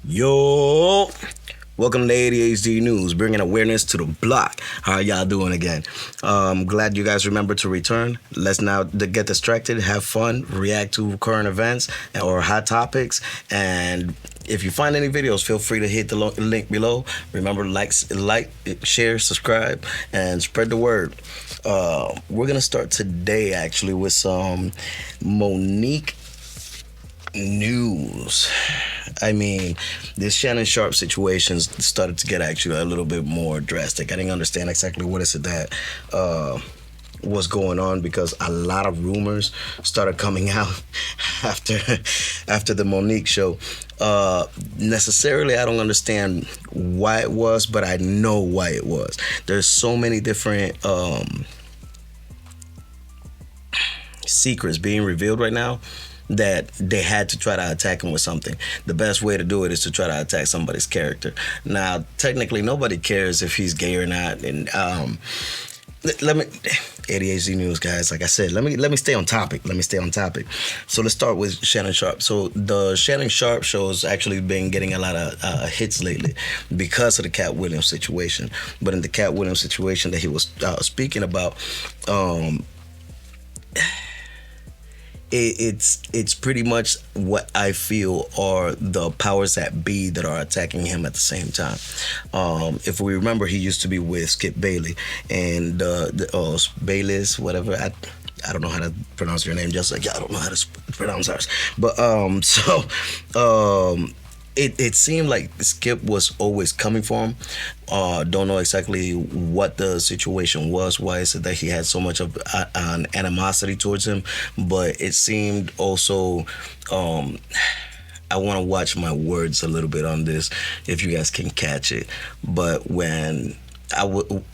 Yo, welcome to ADHD News, bringing awareness to the block. How are y'all doing again? Glad you guys remember to return. Let's now get distracted, have fun, react to current events or hot topics. And if you find any videos, feel free to hit the link below. Remember, like, share, subscribe, and spread the word. We're gonna start today actually with some Monique news. I mean, this Shannon Sharpe situation started to get actually a little bit more drastic. I didn't understand exactly what is it that was going on, because a lot of rumors started coming out after the Monique show. Necessarily, I don't understand why it was, but I know why it was. There's so many different secrets being revealed right now that they had to try to attack him with something. The best way to do it is to try to attack somebody's character. Now, technically, nobody cares if he's gay or not. And let me, ADHD News, guys. Like I said, let me stay on topic. So let's start with Shannon Sharpe. So the Shannon Sharpe show has actually been getting a lot of hits lately because of the KATT WILLIAMS situation. But in the KATT WILLIAMS situation that he was speaking about, it's pretty much what I feel are the powers that be that are attacking him at the same time. If we remember, he used to be with Skip Bailey and Bayless, whatever. I don't know how to pronounce your name, just like I don't know how to pronounce ours. But it seemed like Skip was always coming for him. Don't know exactly what the situation was, why is it that he had so much of an animosity towards him, but it seemed also, I want to watch my words a little bit on this, if you guys can catch it, but when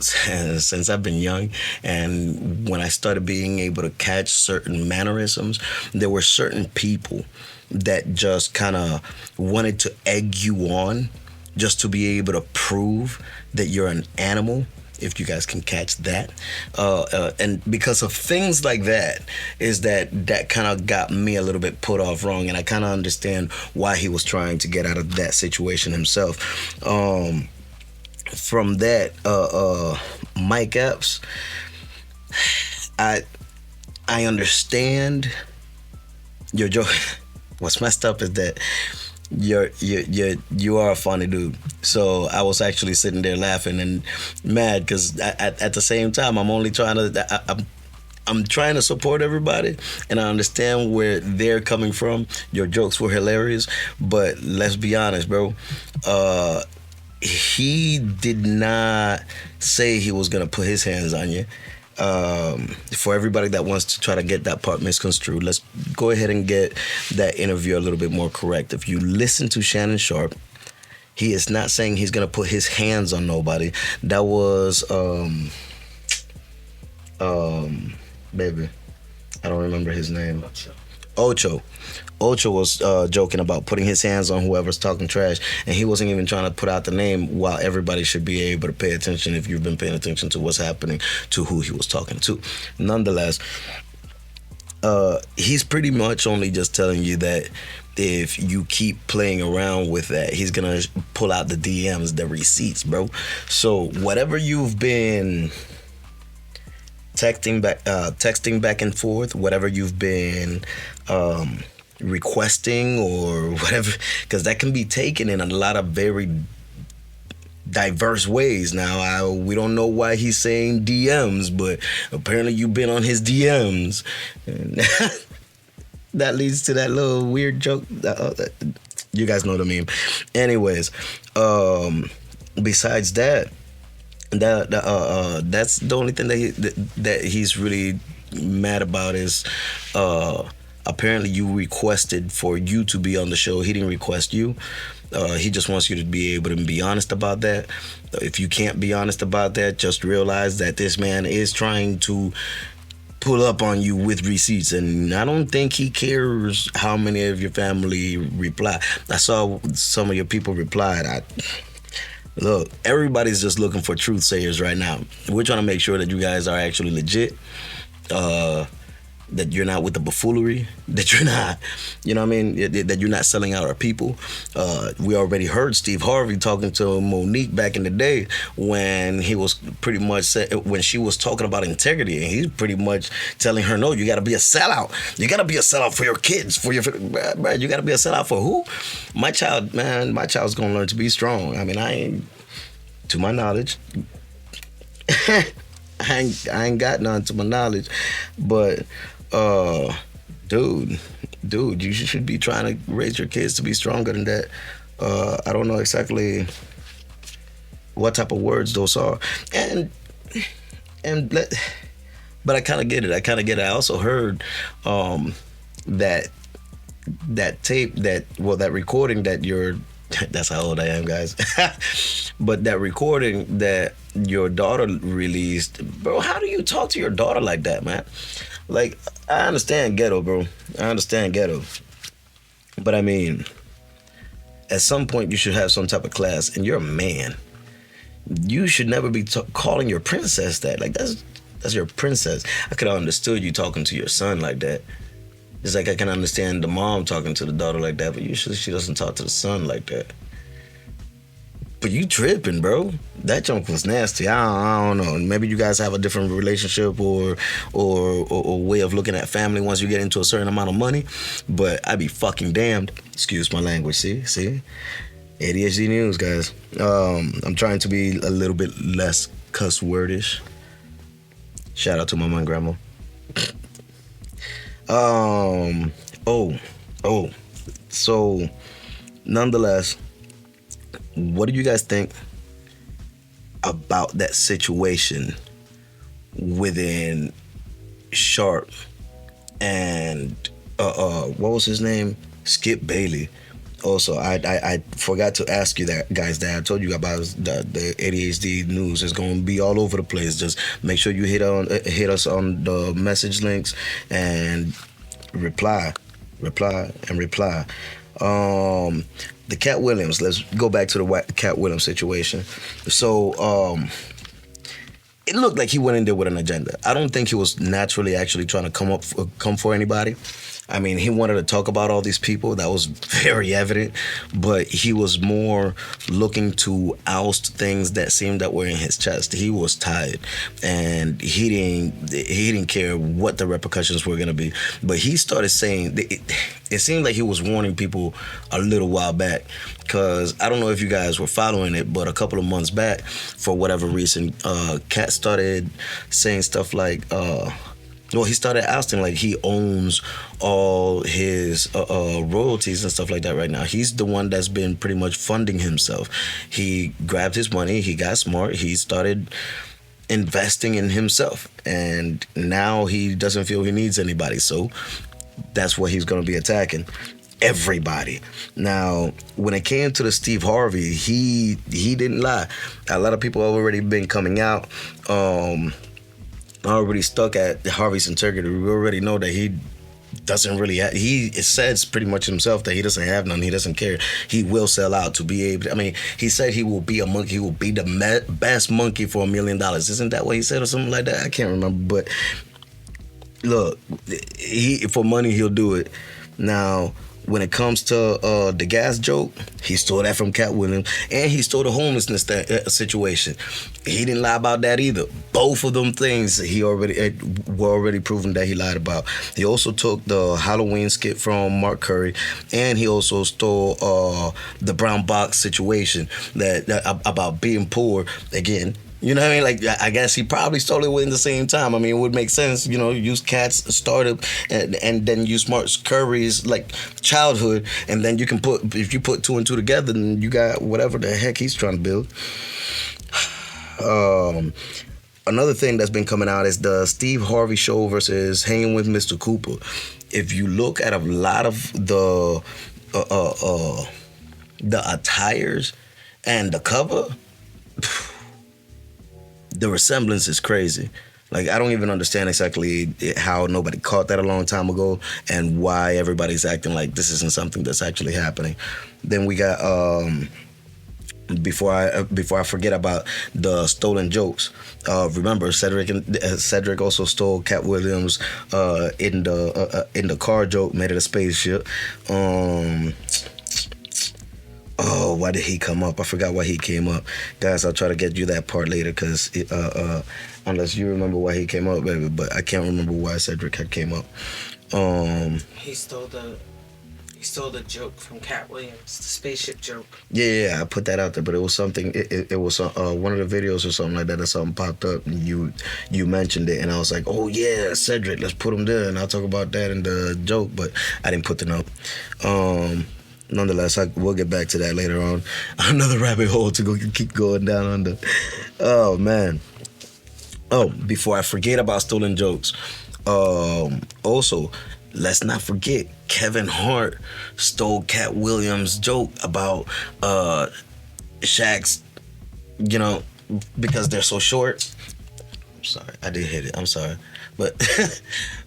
since I've been young, and when I started being able to catch certain mannerisms, there were certain people that just kind of wanted to egg you on just to be able to prove that you're an animal, if you guys can catch that. And because of things like that, is that kind of got me a little bit put off wrong, and I kind of understand why he was trying to get out of that situation himself. From that, Mike Epps, I understand your joke. What's messed up is that you are a funny dude. So I was actually sitting there laughing and mad, because at the same time I'm trying to support everybody, and I understand where they're coming from. Your jokes were hilarious, but let's be honest, bro. He did not say he was gonna put his hands on you. For everybody that wants to try to get that part misconstrued, let's go ahead and get that interview a little bit more correct. If you listen to Shannon Sharpe, he is not saying he's gonna put his hands on nobody. That was baby, I don't remember his name. Ocho was joking about putting his hands on whoever's talking trash, and he wasn't even trying to put out the name, while everybody should be able to pay attention if you've been paying attention to what's happening to who he was talking to. Nonetheless, he's pretty much only just telling you that if you keep playing around with that, he's gonna pull out the DMs, the receipts, bro. So whatever you've been texting back and forth, whatever you've been requesting or whatever, because that can be taken in a lot of very diverse ways. Now, we don't know why he's saying DMs, but apparently you've been on his DMs, and that leads to that little weird joke. You guys know what I mean. Anyways, besides that, that's the only thing that he's really mad about is apparently you requested for you to be on the show. He didn't request you. He just wants you to be able to be honest about that. If you can't be honest about that, just realize that this man is trying to pull up on you with receipts, and I don't think he cares how many of your family reply. I saw some of your people replied. Look, everybody's just looking for truth sayers right now. We're trying to make sure that you guys are actually legit. that you're not with the buffoonery, that you're not, you know what I mean, that you're not selling out our people. We already heard Steve Harvey talking to Monique back in the day when he was pretty much when she was talking about integrity, and he's pretty much telling her, no, you got to be a sellout. You got to be a sellout for your kids, for your, bruh, you got to be a sellout for who? My child, man, my child's gonna learn to be strong. I mean, I ain't, to my knowledge. I ain't got none to my knowledge, but dude, you should be trying to raise your kids to be stronger than that. I don't know exactly what type of words those are, and but I kind of get it. I also heard that tape that recording that you're that's how old I am, guys. But that recording that your daughter released, bro, how do you talk to your daughter like that, man? Like, I understand ghetto, bro. I understand ghetto. But I mean, at some point you should have some type of class, and you're a man. You should never be calling your princess that. Like, that's your princess. I could have understood you talking to your son like that. It's like I can understand the mom talking to the daughter like that, but usually she doesn't talk to the son like that. But you tripping, bro. That junk was nasty. I don't know. Maybe you guys have a different relationship or way of looking at family once you get into a certain amount of money. But I'd be fucking damned. Excuse my language. See? ADHD news, guys. I'm trying to be a little bit less cuss wordish. Shout out to mama and grandma. So nonetheless, what do you guys think about that situation within Sharp and what was his name? Skip Bailey. Also, I forgot to ask you that, guys, that I told you about the ADHD news is going to be all over the place. Just make sure you hit us on the message links and reply. The KATT Williams. Let's go back to the KATT Williams situation. So it looked like he went in there with an agenda. I don't think he was naturally actually trying to come for anybody. I mean, he wanted to talk about all these people. That was very evident. But he was more looking to oust things that seemed that were in his chest. He was tired, and he didn't care what the repercussions were going to be. But he started saying it seemed like he was warning people a little while back. Because I don't know if you guys were following it, but a couple of months back, for whatever reason, KATT started saying stuff like, he started ousting like he owns all his royalties and stuff like that right now. He's the one that's been pretty much funding himself. He grabbed his money, he got smart, he started investing in himself, and now he doesn't feel he needs anybody. So that's what he's going to be attacking. Everybody. Now, when it came to the Steve Harvey, he didn't lie. A lot of people have already been coming out already stuck at Harvey's integrity. We already know that he doesn't really have, he says pretty much himself that he doesn't have none. He doesn't care. He will sell out to be able to, I mean, he said he will be a monkey. He will be the best monkey for $1 million. Isn't that what he said or something like that? I can't remember. But look, for money, he'll do it. Now, when it comes to the gas joke, he stole that from KATT Williams, and he stole the homelessness situation. He didn't lie about that either. Both of them things were already proven that he lied about. He also took the Halloween skit from Mark Curry, and he also stole the brown box situation that about being poor again. You know what I mean? Like, I guess he probably stole it within the same time. I mean, it would make sense, use KATT's startup and then use Mark Curry's, like, childhood, and then if you put two and two together, then you got whatever the heck he's trying to build. Another thing that's been coming out is the Steve Harvey show versus Hanging with Mr. Cooper. If you look at a lot of the attires and the cover, the resemblance is crazy. Like, I don't even understand exactly how nobody caught that a long time ago and why everybody's acting like this isn't something that's actually happening. Then we got before I forget about the stolen jokes. Remember, Cedric also stole Cat Williams in the car joke, made it a spaceship. Oh, why did he come up? I forgot why he came up. Guys, I'll try to get you that part later, because unless you remember why he came up, baby, but I can't remember why Cedric had came up. He stole the joke from Cat Williams, the spaceship joke. Yeah, I put that out there, but it was something. It was one of the videos or something like that. Or something popped up, and you mentioned it, and I was like, oh yeah, Cedric, let's put him there, and I'll talk about that in the joke. But I didn't put the note. Nonetheless, we'll get back to that later on. Another rabbit hole to keep going down under. Oh man. Oh, before I forget about stolen jokes, also, let's not forget Kevin Hart stole Cat Williams' joke about Shaq's, because they're so short. I'm sorry, I did hit it. I'm sorry, but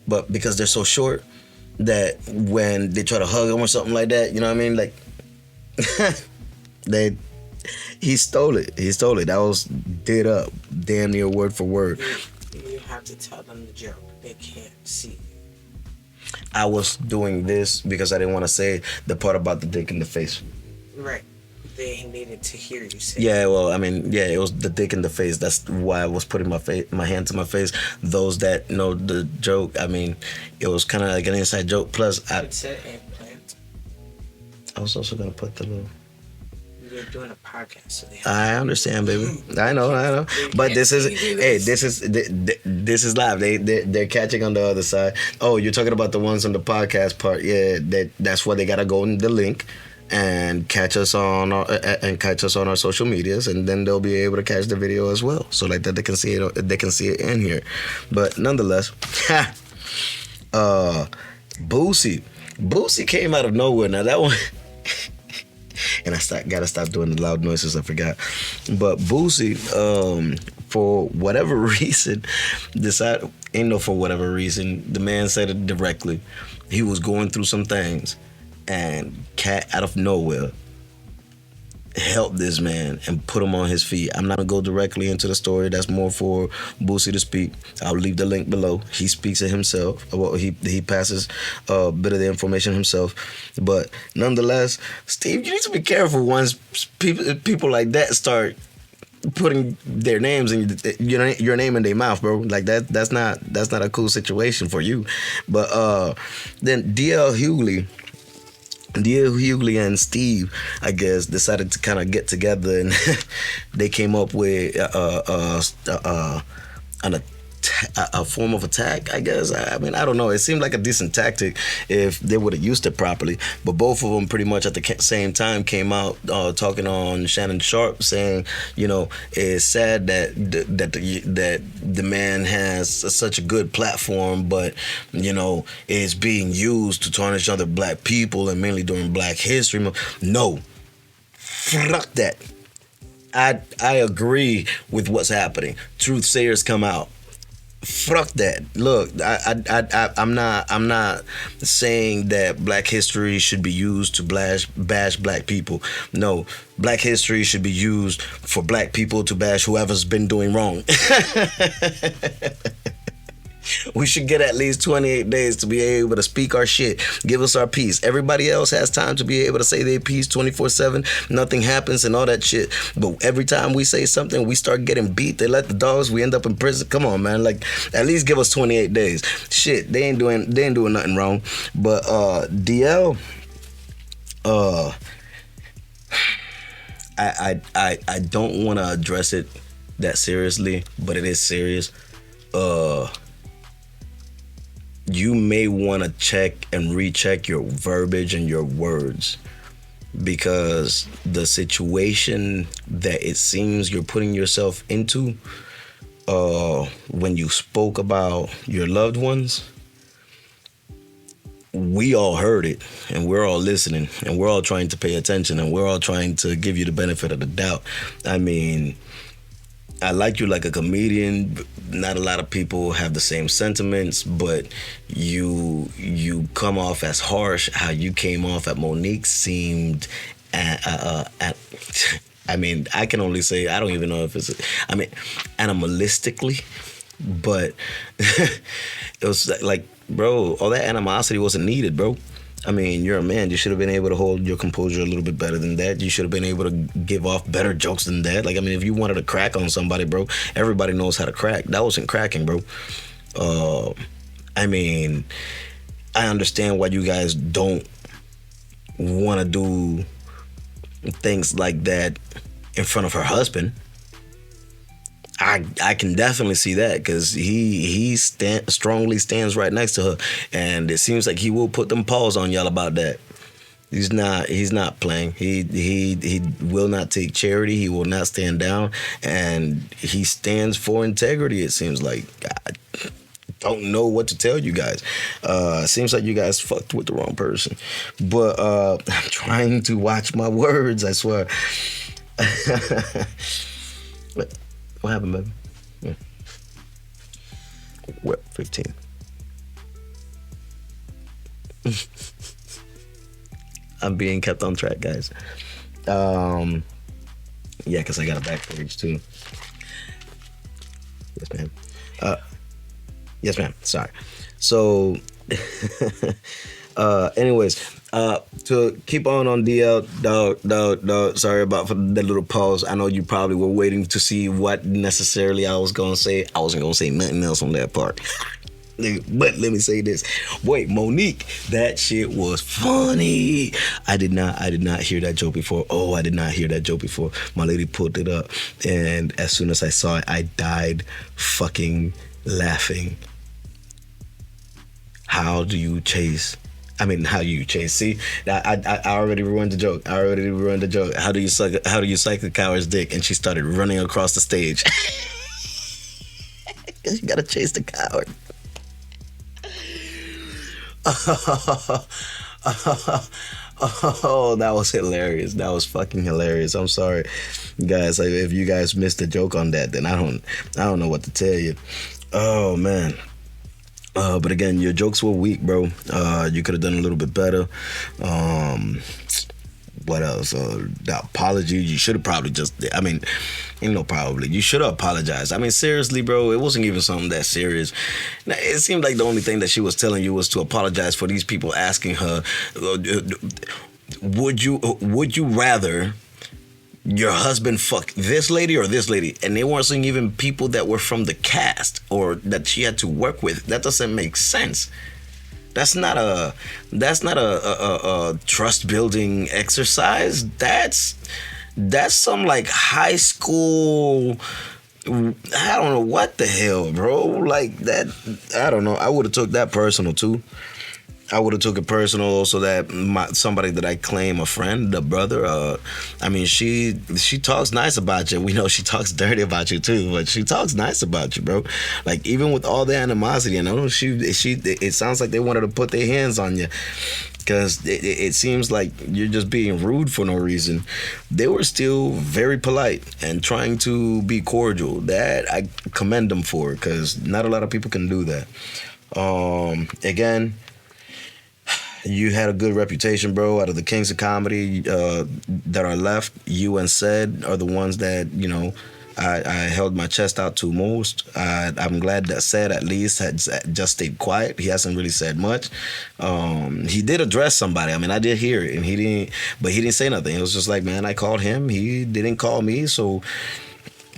but because they're so short that when they try to hug him or something like that, you know what I mean? Like he stole it. He stole it. That was did up, damn near word for word. You have to tell them the joke. They can't see. I was doing this because I didn't want to say the part about the dick in the face. Right. They needed to hear you say. Yeah, well, I mean, yeah, it was the dick in the face. That's why I was putting my hand to my face. Those that know the joke, I mean, it was kind of like an inside joke. Plus, I was also gonna put the little. You're doing a podcast, so I understand, baby. I know. But this is live. They're catching on the other side. Oh, you're talking about the ones on the podcast part? Yeah, that's why they gotta go in the link and catch us on our social medias, and then they'll be able to catch the video as well. So like that they can see it. They can see it in here. But nonetheless, Boosie came out of nowhere. Now that one. And gotta stop doing the loud noises. I forgot. But Boosie, for whatever reason, for whatever reason, the man said it directly. He was going through some things, and Cat out of nowhere helped this man and put him on his feet. I'm not gonna go directly into the story. That's more for Boosie to speak. I'll leave the link below. He speaks it himself. Well, he passes a bit of the information himself. But nonetheless, Steve, you need to be careful once people like that start putting their names in your name in their mouth, bro. Like that's not a cool situation for you. But then DL Hughley and Steve, I guess, decided to kind of get together, and they came up with a form of attack, I guess. I mean, I don't know. It seemed like a decent tactic if they would have used it properly. But both of them pretty much at the same time came out talking on Shannon Sharp, saying, it's sad that the man has such a good platform, but is being used to tarnish other black people, and mainly during Black History Month. No, fuck that. I agree with what's happening. Truth sayers come out. Fuck that. Look, I'm not saying that Black history should be used to bash black people. No, Black history should be used for black people to bash whoever's been doing wrong. We should get at least 28 days to be able to speak our shit, give us our piece. Everybody else has time to be able to say their piece 24/7. Nothing happens and all that shit. But every time we say something, we start getting beat. They let the dogs. We end up in prison. Come on, man. Like, at least give us 28 days. Shit, they ain't doing nothing wrong. But DL, I don't want to address it that seriously, but it is serious. You may want to check and recheck your verbiage and your words, because the situation that it seems you're putting yourself into when you spoke about your loved ones, we all heard it, and we're all listening, and we're all trying to pay attention, and we're all trying to give you the benefit of the doubt. I mean, I like you like a comedian. Not a lot of people have the same sentiments, but you come off as harsh. How you came off at Monique seemed I mean, I can only say I don't even know if it's. I mean, animalistically, but it was like, bro, all that animosity wasn't needed, bro. I mean, you're a man. You should have been able to hold your composure a little bit better than that. You should have been able to give off better jokes than that. Like, I mean, if you wanted to crack on somebody, bro, everybody knows how to crack. That wasn't cracking, bro. Uh, I mean, I understand why you guys don't want to do things like that in front of her husband. I can definitely see that because strongly stands right next to her, and it seems like he will put them paws on y'all about that. He's not playing. He will not take charity. He will not stand down, and he stands for integrity. It seems like. I don't know what to tell you guys. Seems like you guys fucked with the wrong person, but I'm trying to watch my words. I swear. What happened, baby? Yeah. What, 15? I'm being kept on track, guys. Yeah, because I got a back page, too. Yes, ma'am. Yes, ma'am. Sorry. So, anyways, to keep on DL, dog, sorry about for the little pause. I know you probably were waiting to see what necessarily I was going to say. I wasn't going to say nothing else on that part. But let me say this. Wait, Monique, that shit was funny. I did not hear that joke before. Oh, I did not hear that joke before. My lady pulled it up, and as soon as I saw it, I died fucking laughing. How do you chase? See, I already ruined the joke. How do you suck a coward's dick? And she started running across the stage. Cause you gotta chase the coward. Oh, that was hilarious. That was fucking hilarious. I'm sorry, guys. If you guys missed the joke on that, then I don't know what to tell you. Oh man. But again, your jokes were weak, bro. You could have done a little bit better. What else? The apology. You should have probably you should have apologized. I mean, seriously, bro, it wasn't even something that serious. Now, it seemed like the only thing that she was telling you was to apologize for these people asking her, would you rather your husband fuck this lady or this lady? And they weren't saying even people that were from the cast or that she had to work with. That doesn't make sense. That's not a trust building exercise. That's some like high school. I don't know what the hell, bro. Like that. I don't know. I would have took that personal too. I would have took it personal also that somebody that I claim a friend, the brother, I mean, she talks nice about you. We know she talks dirty about you too, but she talks nice about you, bro. Like, even with all the animosity, and I know it sounds like they wanted to put their hands on you because it seems like you're just being rude for no reason. They were still very polite and trying to be cordial. That I commend them for because not a lot of people can do that. Again, you had a good reputation, bro. Out of the kings of comedy that are left, you and Ced are the ones that, I held my chest out to most. I'm glad that Ced at least had just stayed quiet. He hasn't really said much. He did address somebody. I mean, I did hear it, and he didn't say nothing. It was just like, man, I called him. He didn't call me, so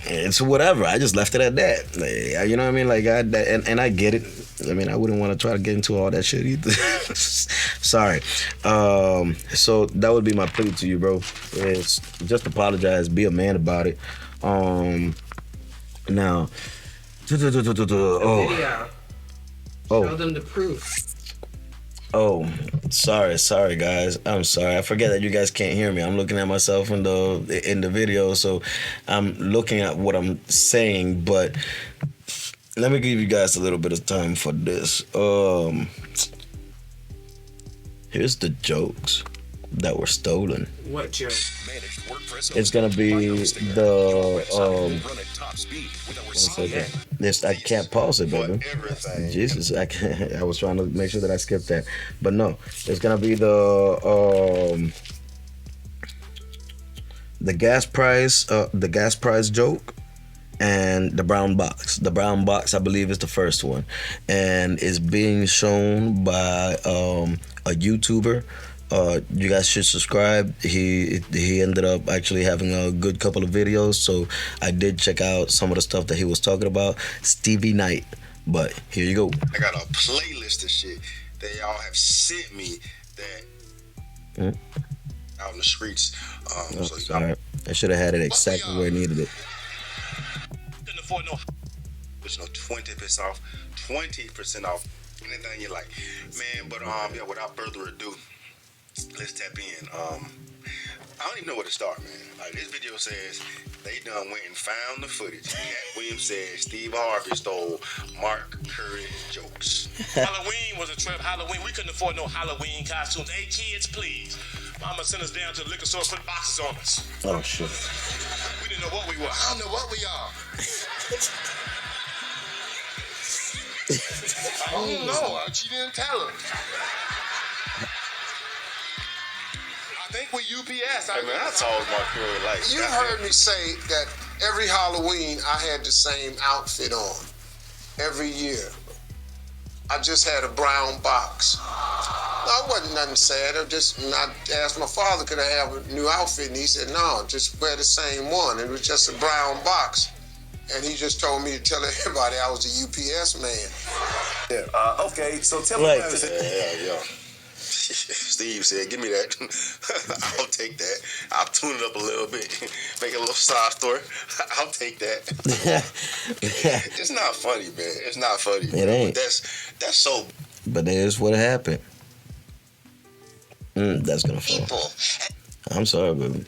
it's whatever. I just left it at that. You know what I mean? Like, and I get it. I mean, I wouldn't want to try to get into all that shit either. Sorry. So that would be my plea to you, bro. Is just apologize. Be a man about it. Now. Video. Show them the proof. Oh, sorry, guys. I'm sorry. I forget that you guys can't hear me. I'm looking at myself in the video, so I'm looking at what I'm saying. But let me give you guys a little bit of time for this. Here's the jokes that were stolen. What joke? It's gonna be the This I can't pause it, baby. Jesus, I was trying to make sure that I skipped that, but no, it's gonna be the gas price joke, and the brown box. The brown box, I believe, is the first one, and it's being shown by a YouTuber. You guys should subscribe. He ended up actually having a good couple of videos, so I did check out some of the stuff that he was talking about. Stevie Knight. But here you go. I got a playlist of shit that y'all have sent me that out in the streets. So sorry. I should have had it exactly where I needed it. Couldn't afford no. There's no 20% off. 20% off anything you like, man. But yeah. Without further ado, let's tap in. I don't even know where to start, man. Like, this video says they done went and found the footage. KATT Williams said Steve Harvey stole Mark Curry jokes. Halloween was a trip. Halloween, we couldn't afford no Halloween costumes. Hey, kids, please. Mama sent us down to the liquor store, put boxes on us. Oh, shit. We didn't know what we were. I don't know what we are. I don't know. She didn't tell us. I think we UPS. Hey, man, I told Mark Curry, like, you heard me say that every Halloween I had the same outfit on. Every year. I just had a brown box. No, it wasn't nothing sad. I asked my father, could I have a new outfit? And he said, no, just wear the same one. It was just a brown box. And he just told me to tell everybody I was a UPS man. Yeah. Okay, so tell me about it. Yeah. Steve said, give me that. I'll take that. I'll tune it up a little bit. Make a little side story. I'll take that. It's not funny, man. It's not funny. It ain't. That's so. But there's what happened. That's gonna fall. I'm sorry, baby.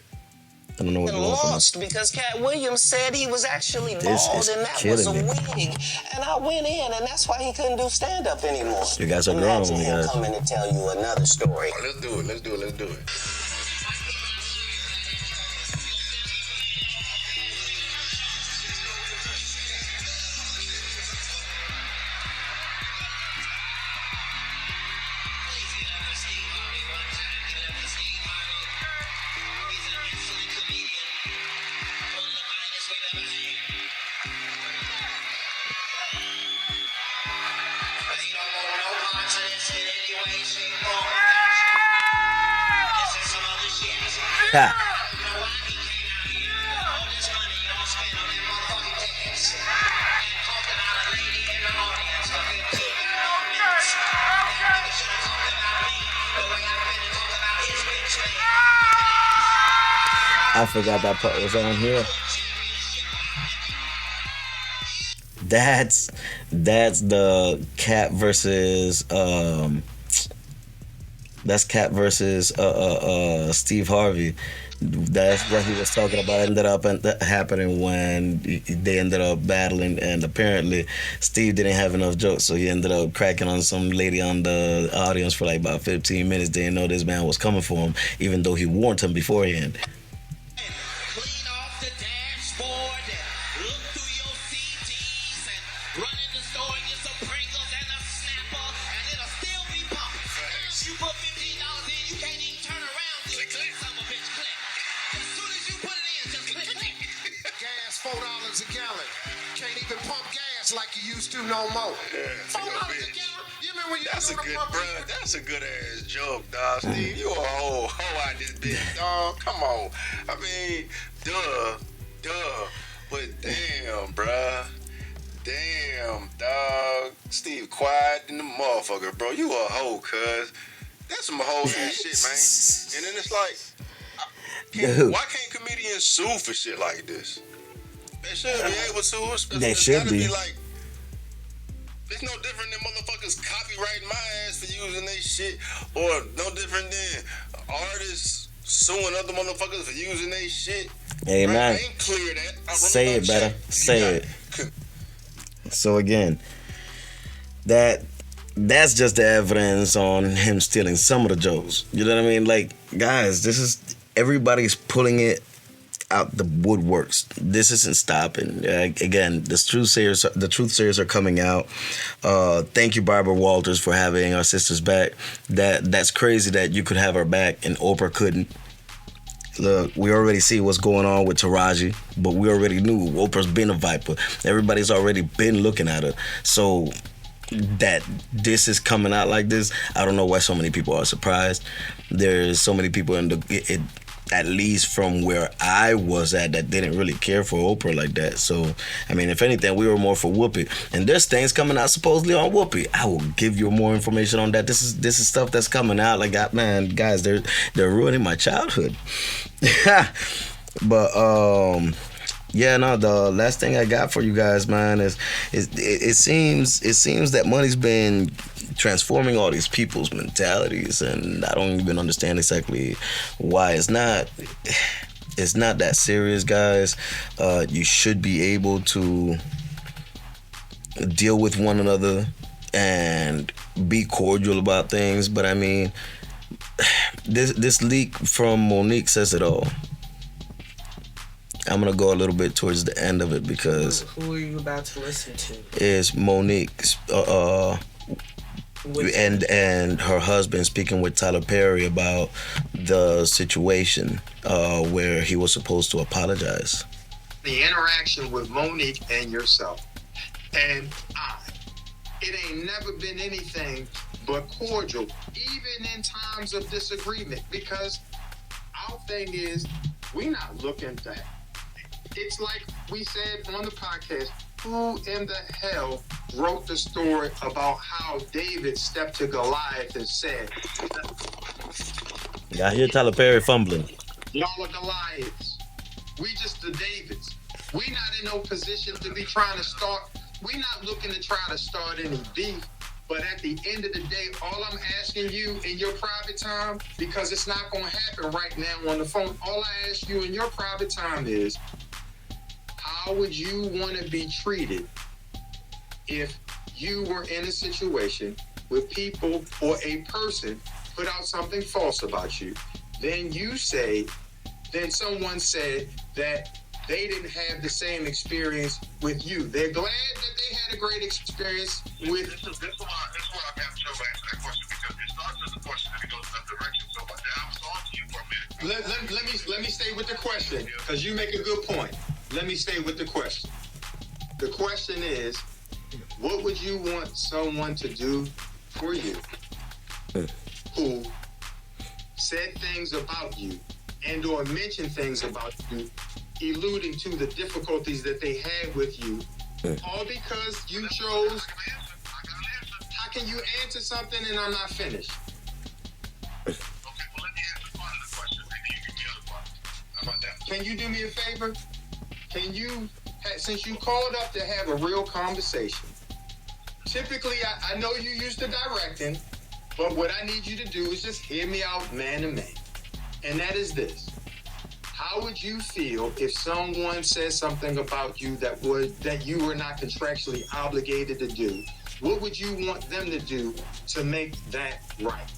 I don't know what lost because KATT Williams said he was actually bald and that was a wig. And I went in and that's why he couldn't do stand-up anymore. You guys are grown. Imagine him coming to tell you another story. Oh, let's do it. Ha. I forgot that part was on here. That's the KATT versus Steve Harvey. That's what he was talking about. Ended up happening when they ended up battling, and apparently Steve didn't have enough jokes, so he ended up cracking on some lady on the audience for like about 15 minutes. Didn't know this man was coming for him, even though he warned him beforehand. $4 a gallon. Can't even pump gas like you used to no more. Yeah, $4 a gallon. You remember when you that's a good, bro. That's a good ass joke, dog. Steve, you a whole hoe out this bitch, dog. Come on. I mean, duh. But damn, bruh. Damn, dog. Steve, quiet in the motherfucker, bro. You a hoe, cuz. That's some whole shit, man. And then it's like, why can't comedians sue for shit like this? They should be able to. They should be. Like, it's no different than motherfuckers copyrighting my ass for using their shit, or no different than artists suing other motherfuckers for using their shit. Hey, man. I ain't clear that. Say it better. Say it. So again, that's just the evidence on him stealing some of the jokes. You know what I mean? Like, guys, this is everybody's pulling it out the woodworks. This isn't stopping. Again, the truth sayers are coming out. Thank you, Barbara Walters, for having our sisters back. That's crazy that you could have her back and Oprah couldn't. Look, we already see what's going on with Taraji, but we already knew Oprah's been a viper. Everybody's already been looking at her. So that this is coming out like this, I don't know why so many people are surprised. There's so many people at least from where I was at, that didn't really care for Oprah like that. So, I mean, if anything, we were more for Whoopi. And there's things coming out supposedly on Whoopi. I will give you more information on that. This is stuff that's coming out. Like, man, guys, they're ruining my childhood. But yeah, no, the last thing I got for you guys, man, is it seems that money's been transforming all these people's mentalities, and I don't even understand exactly why. It's not that serious, guys. You should be able to deal with one another and be cordial about things. But I mean, this leak from Monique says it all. I'm gonna go a little bit towards the end of it because who are you about to listen to? It's Monique's and her husband speaking with Tyler Perry about the situation where he was supposed to apologize. The interaction with Monique and yourself and it ain't never been anything but cordial, even in times of disagreement, because our thing is we not looking to. It's like we said on the podcast, who in the hell wrote the story about how David stepped to Goliath and said, I hear Tyler Perry fumbling. y'all are Goliaths. We just the Davids. We not in no position to be trying to start. We not looking to try to start any beef. But at the end of the day, all I'm asking you in your private time, because it's not going to happen right now on the phone, all I ask you in your private time is, how would you want to be treated if you were in a situation where people or a person put out something false about you? Then someone said that they didn't have the same experience with you. They're glad that they had a great experience with. This is why I'm having trouble answering that question, because it starts as a question and it goes in that direction. So I was on to you for a minute. Let me stay with the question, because you make a good point. Let me stay with the question. The question is, what would you want someone to do for you who said things about you and or mentioned things about you, alluding to the difficulties that they had with you, all because you chose? How can you answer something and I'm not finished? Okay, well, let me answer part of the question, and then you give me the other part. How about that? Can you do me a favor? Can you, since you called up to have a real conversation, typically I know you used to directing, but what I need you to do is just hear me out man to man. And that is this. How would you feel if someone says something about you that you were not contractually obligated to do? What would you want them to do to make that right?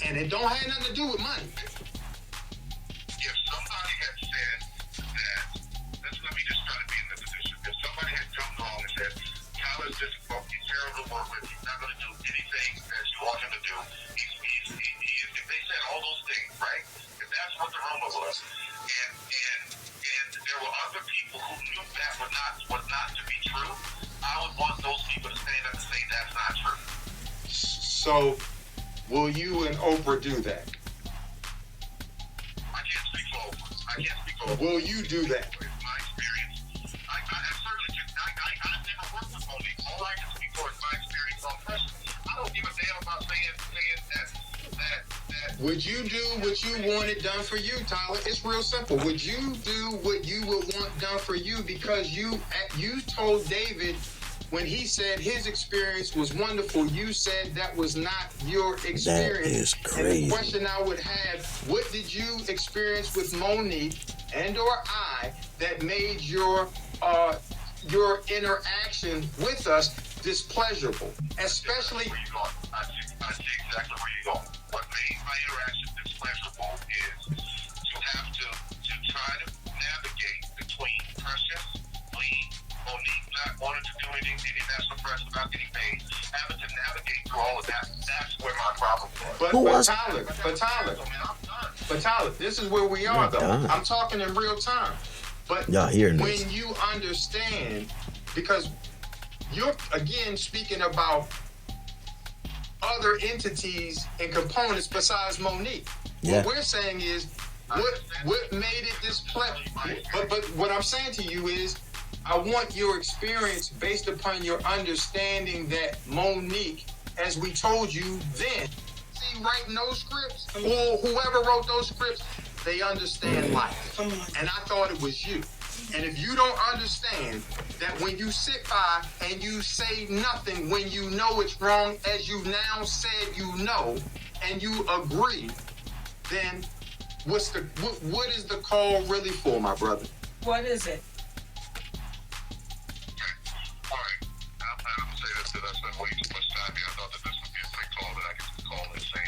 And it don't have nothing to do with money. If somebody had said that, let me just try to be in the position. If somebody had come along and said, Tyler's difficult, he's terrible to work with, he's not going to do anything that you want him to do. If they said all those things, right? If that's what the rumor was, and there were other people who knew that was not to be true, I would want those people to stand up and say that's not true. So, will you and Oprah do that? I can't speak for Oprah. Will you do that? My experience, I certainly can. I've never worked with Monique. All I can speak for is my experience on pressure. I don't give a damn about saying that. Would you do what you wanted done for you, Tyler? It's real simple. Would you do what you would want done for you because you told David when he said his experience was wonderful, you said that was not your experience. That is crazy. And the question I would have, what did you experience with Monique and or I that made your interaction with us displeasurable? Especially... Where you going? I see exactly where you're going. What made my interaction displeasurable is to have to try to navigate between Precious, Lee, Monique not wanting to do any national press without getting paid, having to navigate through all of that. That's where my problem was. But Tyler. I mean, I'm done. But Tyler, this is where we are, though. Done. I'm talking in real time. But Y'all hearing when this? you understand, because you're, again, speaking about other entities and components besides Monique. Yeah. What we're saying is, what made it this but what I'm saying to you is, I want your experience based upon your understanding that Monique, as we told you then, see, writing those scripts, or whoever wrote those scripts, they understand life. Come on. And I thought it was you. And if you don't understand that when you sit by and you say nothing when you know it's wrong, as you now said you know, and you agree, then what is the call really for, my brother? What is it? All right. I'm not going to say this because I spent way too much time here. I thought that this would be a quick call that I could just call and say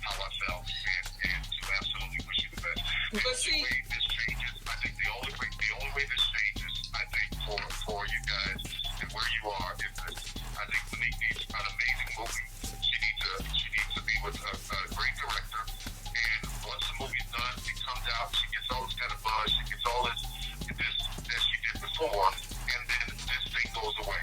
how I felt and to absolutely wish you the best. But The see- only way this changes, I think the only way this changes, I think, for you guys and where you are is this. I think Monique needs an amazing movie. She needs to be with a great director. And once the movie's done, it comes out, she gets all this kind of buzz, she gets all this that she did before, and then this thing goes away.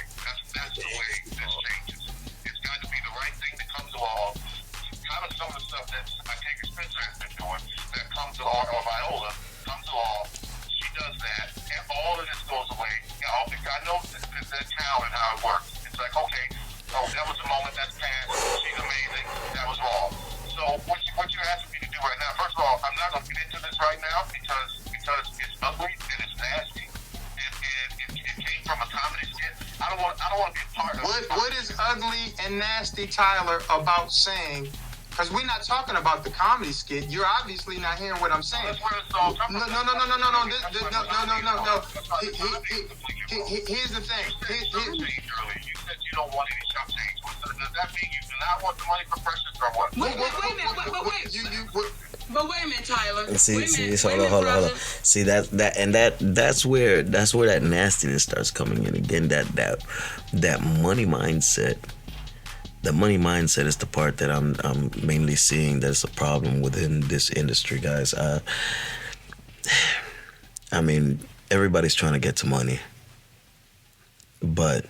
That's the way this changes. It's got to be the right thing that comes along. Kind of some of the stuff that I think Spencer has been doing that comes along, or Viola comes along, she does that, and all of this goes away. You know, I know that town and how it works. It's like, okay, oh, that was a moment, that's past, she's amazing, that was wrong. So what you're asking me to do right now, first of all, I'm not going to get into this right now because it's ugly and it's nasty, and it came from a comedy skit. I don't want to be a part of it. What is ugly and nasty, Tyler, about saying? Because we're not talking about the comedy skit. You're obviously not hearing what I'm saying. That's where it's all coming No. from. No. Here's the thing. You said you don't want any chump change. Does that mean you do not want the money for Precious or what? Wait a minute. Wait. But wait a minute, Tyler. See, Wait a minute, hold on. brother. See that's where that nastiness starts coming in again. That money mindset. The money mindset is the part that I'm mainly seeing that's a problem within this industry, guys. I mean, everybody's trying to get to money, but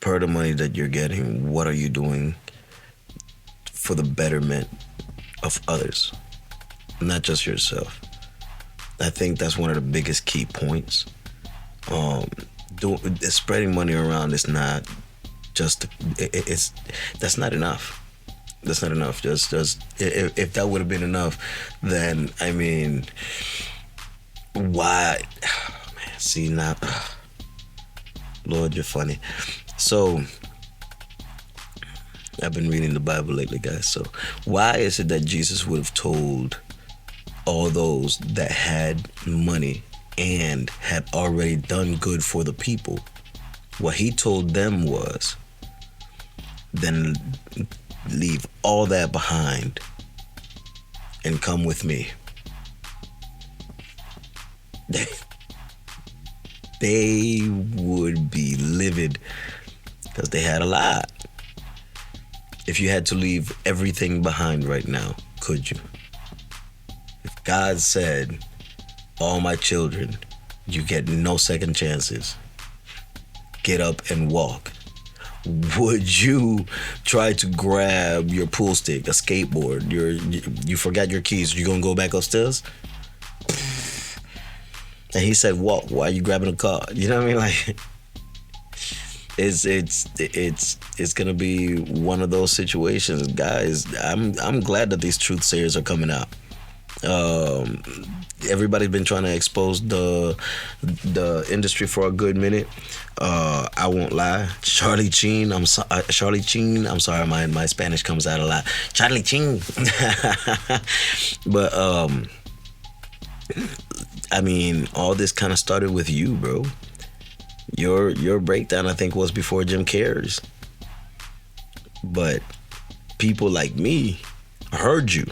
per the money that you're getting, what are you doing for the betterment of others, not just yourself? I think that's one of the biggest key points. Spreading money around is not just that's not enough. That's not enough. Just if that would have been enough, then I mean, why? Oh, man, see now, Lord, you're funny. So I've been reading the Bible lately, guys. So why is it that Jesus would have told all those that had money and had already done good for the people? What he told them was, then leave all that behind and come with me. They would be livid because they had a lot. If you had to leave everything behind right now, could you? If God said, all my children, you get no second chances, get up and walk, would you try to grab your pool stick, a skateboard, you forgot your keys, you gonna go back upstairs? And he said walk, why are you grabbing a car? You know what I mean? Like, it's gonna be one of those situations, guys. I'm glad that these truth sayers are coming out. Everybody's been trying to expose the industry for a good minute. I won't lie, Charlie Sheen. I'm sorry, my Spanish comes out a lot. Charlie Sheen. But I mean, all this kind of started with you, bro. Your breakdown, I think, was before Jim Carrey's. But people like me heard you.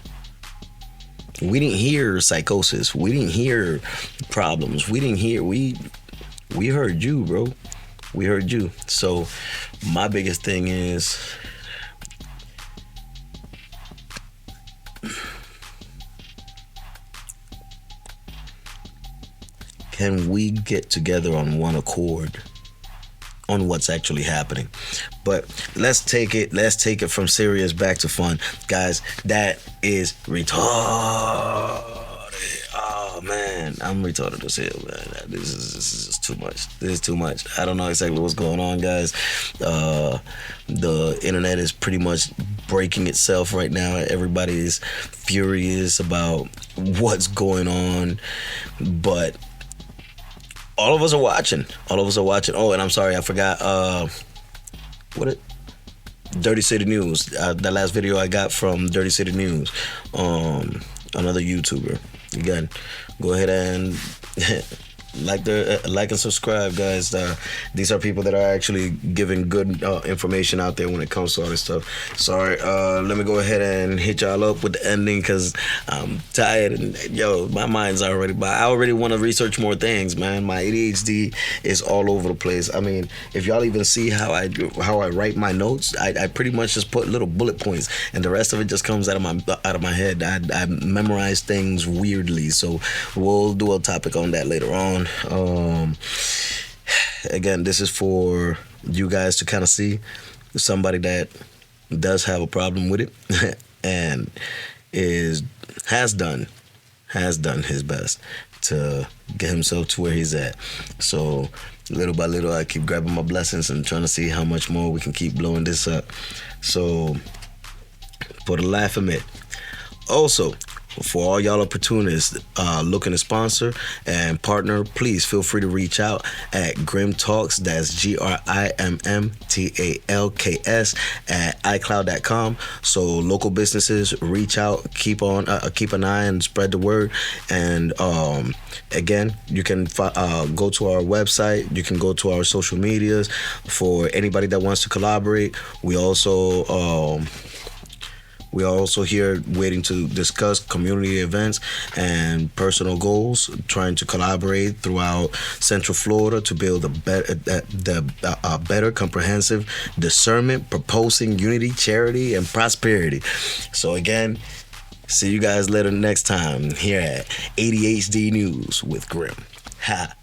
We didn't hear psychosis. We didn't hear problems. We heard you, bro. We heard you. So my biggest thing is, can we get together on one accord on what's actually happening? But let's take it from serious back to fun, guys. That is retarded. Oh man, I'm retarded as hell, man. This is just too much. This is too much. I don't know exactly what's going on, guys. The internet is pretty much breaking itself right now. Everybody is furious about what's going on, but all of us are watching. Oh, and I'm sorry, I forgot. Dirty City News. That last video I got from Dirty City News. Another YouTuber. Again, go ahead and like and subscribe, guys. These are people that are actually giving good information out there when it comes to all this stuff. Sorry, let me go ahead and hit y'all up with the ending because I'm tired and my mind's already. But I already want to research more things, man. My ADHD is all over the place. I mean, if y'all even see how I write my notes, I pretty much just put little bullet points, and the rest of it just comes out of my head. I memorize things weirdly, so we'll do a topic on that later on. Again, this is for you guys to kind of see somebody that does have a problem with it and has done his best to get himself to where he's at. So little by little I keep grabbing my blessings and trying to see how much more we can keep blowing this up. So for the laugh of it. Also, for all y'all opportunists looking to sponsor and partner, please feel free to reach out at Grim Talks. That's GRIMMTALKS at iCloud.com. So local businesses, reach out, keep an eye and spread the word. And again, you can go to our website. You can go to our social medias for anybody that wants to collaborate. We are also here waiting to discuss community events and personal goals, trying to collaborate throughout Central Florida to build a better comprehensive discernment, proposing unity, charity, and prosperity. So again, see you guys later next time here at ADHD News with Grim. Ha.